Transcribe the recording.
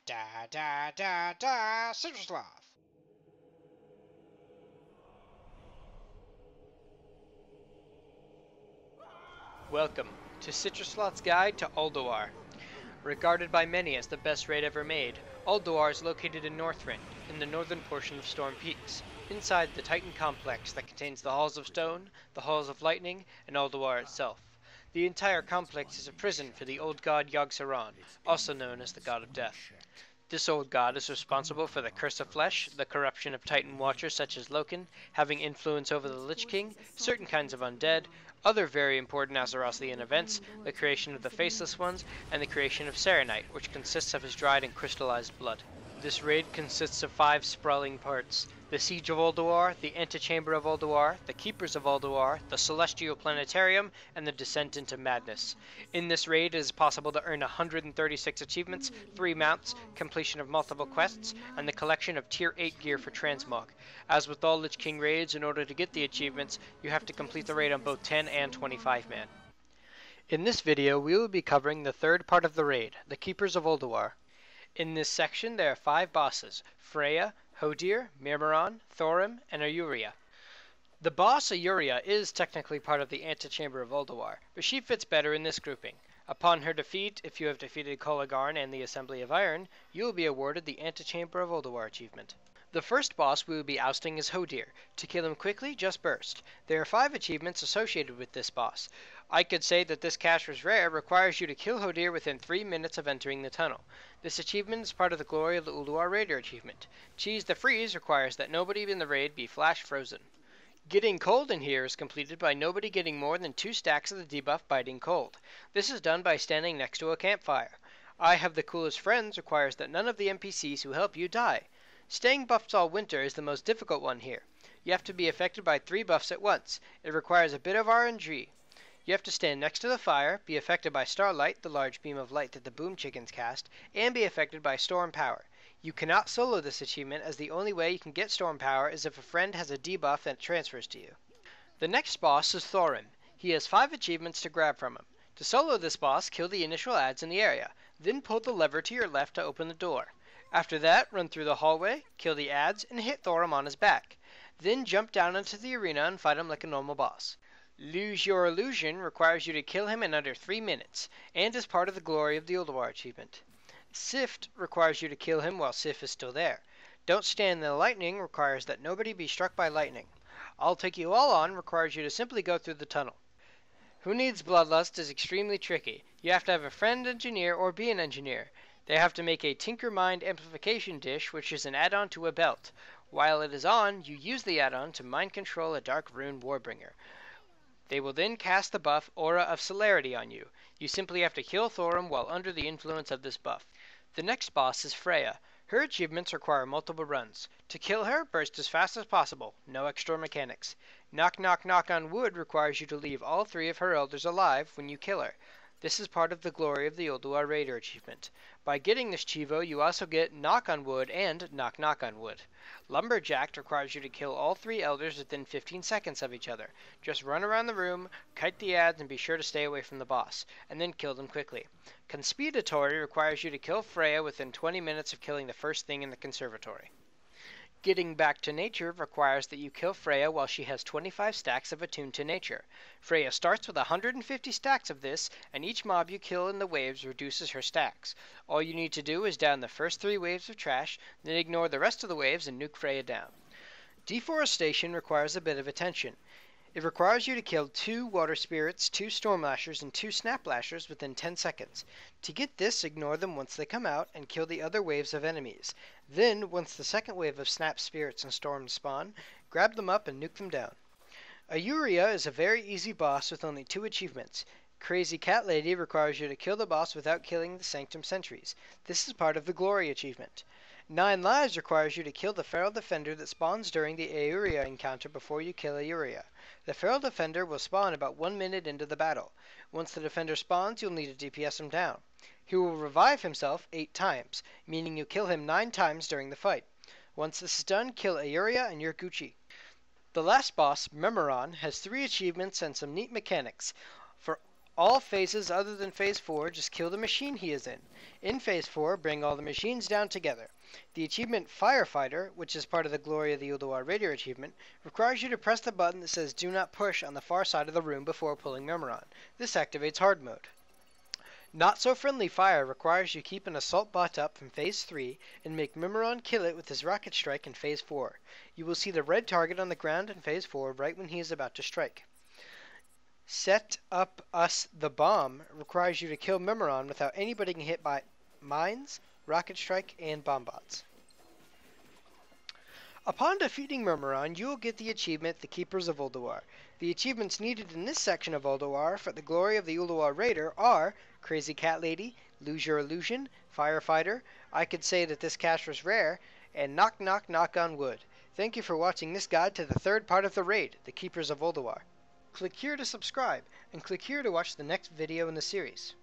Da da da da, Citrasloth! Welcome to Citrasloth's Guide to Ulduar. Regarded by many as the best raid ever made, Ulduar is located in Northrend, in the northern portion of Storm Peaks, inside the Titan complex that contains the Halls of Stone, the Halls of Lightning, and Ulduar itself. The entire complex is a prison for the old god Yogg-Saron, also known as the God of Death. This old god is responsible for the curse of flesh, the corruption of Titan watchers such as Loken, having influence over the Lich King, certain kinds of undead, other very important Azerosian events, the creation of the Faceless Ones, and the creation of Serenite, which consists of his dried and crystallized blood. This raid consists of 5 sprawling parts: the Siege of Ulduar, the Antechamber of Ulduar, the Keepers of Ulduar, the Celestial Planetarium, and the Descent into Madness. In this raid it is possible to earn 136 achievements, 3 mounts, completion of multiple quests, and the collection of Tier 8 gear for Transmog. As with all Lich King raids, in order to get the achievements, you have to complete the raid on both 10 and 25 man. In this video we will be covering the third part of the raid, the Keepers of Ulduar. In this section there are 5 bosses: Freya, Hodir, Mirmaron, Thorim, and Ayuria. The boss Ayuria is technically part of the Antechamber of Ulduar, but she fits better in this grouping. Upon her defeat, if you have defeated Kolagharn and the Assembly of Iron, you will be awarded the Antechamber of Ulduar achievement. The first boss we will be ousting is Hodir. To kill him quickly, just burst. There are 5 achievements associated with this boss. I could say that this Casher's Rare requires you to kill Hodir within 3 minutes of entering the tunnel. This achievement is part of the Glory of the Ulduar Raider achievement. Cheese the Freeze requires that nobody in the raid be flash frozen. Getting cold in here is completed by nobody getting more than 2 stacks of the debuff Biting Cold. This is done by standing next to a campfire. I Have the Coolest Friends requires that none of the NPCs who help you die. Staying buffed all winter is the most difficult one here. You have to be affected by 3 buffs at once. It requires a bit of RNG. You have to stand next to the fire, be affected by Starlight, the large beam of light that the Boom Chickens cast, and be affected by Storm Power. You cannot solo this achievement, as the only way you can get Storm Power is if a friend has a debuff that transfers to you. The next boss is Thorim. He has 5 achievements to grab from him. To solo this boss, kill the initial adds in the area, then pull the lever to your left to open the door. After that, run through the hallway, kill the adds, and hit Thorim on his back. Then jump down into the arena and fight him like a normal boss. Lose Your Illusion requires you to kill him in under 3 minutes, and is part of the Glory of the Ulduar achievement. Sift requires you to kill him while Sif is still there. Don't Stand in the Lightning requires that nobody be struck by lightning. I'll Take You All On requires you to simply go through the tunnel. Who Needs Bloodlust is extremely tricky. You have to have a friend engineer or be an engineer. They have to make a Tinker Mind amplification dish, which is an add-on to a belt. While it is on, you use the add-on to mind control a Dark Rune Warbringer. They will then cast the buff Aura of Celerity on you. You simply have to kill Thorim while under the influence of this buff. The next boss is Freya. Her achievements require multiple runs. To kill her, burst as fast as possible. No extra mechanics. Knock Knock Knock on Wood requires you to leave all 3 of her elders alive when you kill her. This is part of the Glory of the Ulduar Raider achievement. By getting this Chivo, you also get Knock on Wood and Knock Knock on Wood. Lumberjack requires you to kill all 3 elders within 15 seconds of each other. Just run around the room, kite the adds, and be sure to stay away from the boss, and then kill them quickly. Conspiratory requires you to kill Freya within 20 minutes of killing the first thing in the conservatory. Getting Back to Nature requires that you kill Freya while she has 25 stacks of Attuned to Nature. Freya starts with 150 stacks of this, and each mob you kill in the waves reduces her stacks. All you need to do is down the first 3 waves of trash, then ignore the rest of the waves and nuke Freya down. Deforestation requires a bit of attention. It requires you to kill 2 water spirits, 2 storm lashers, and 2 snap lashers within 10 seconds. To get this, ignore them once they come out and kill the other waves of enemies. Then, once the second wave of snap spirits and storms spawn, grab them up and nuke them down. Ayuria is a very easy boss with only 2 achievements. Crazy Cat Lady requires you to kill the boss without killing the Sanctum sentries. This is part of the Glory achievement. 9 Lives requires you to kill the Feral Defender that spawns during the Ayuria encounter before you kill Ayuria. The Feral Defender will spawn about 1 minute into the battle. Once the Defender spawns, you'll need to DPS him down. He will revive himself 8 times, meaning you kill him 9 times during the fight. Once this is done, kill Ayuria and you're Gucci. The last boss, Mirmaron, has 3 achievements and some neat mechanics. For All phases other than Phase 4, just kill the machine he is in. In Phase 4, bring all the machines down together. The achievement Firefighter, which is part of the Glory of the Ulduar Raider achievement, requires you to press the button that says Do Not Push on the far side of the room before pulling Memoron. This activates Hard Mode. Not So Friendly Fire requires you keep an assault bot up from Phase 3 and make Memoron kill it with his rocket strike in Phase 4. You will see the red target on the ground in Phase 4 right when he is about to strike. Set Up Us the Bomb requires you to kill Memoron without anybody getting hit by mines, rocket strike, and bomb bots. Upon defeating Memoron, you will get the achievement The Keepers of Ulduar. The achievements needed in this section of Ulduar for the Glory of the Ulduar Raider are Crazy Cat Lady, Lose Your Illusion, Firefighter, I Could Say That This Cache Was Rare, and Knock Knock Knock on Wood. Thank you for watching this guide to the third part of the raid, The Keepers of Ulduar. Click here to subscribe, and click here to watch the next video in the series.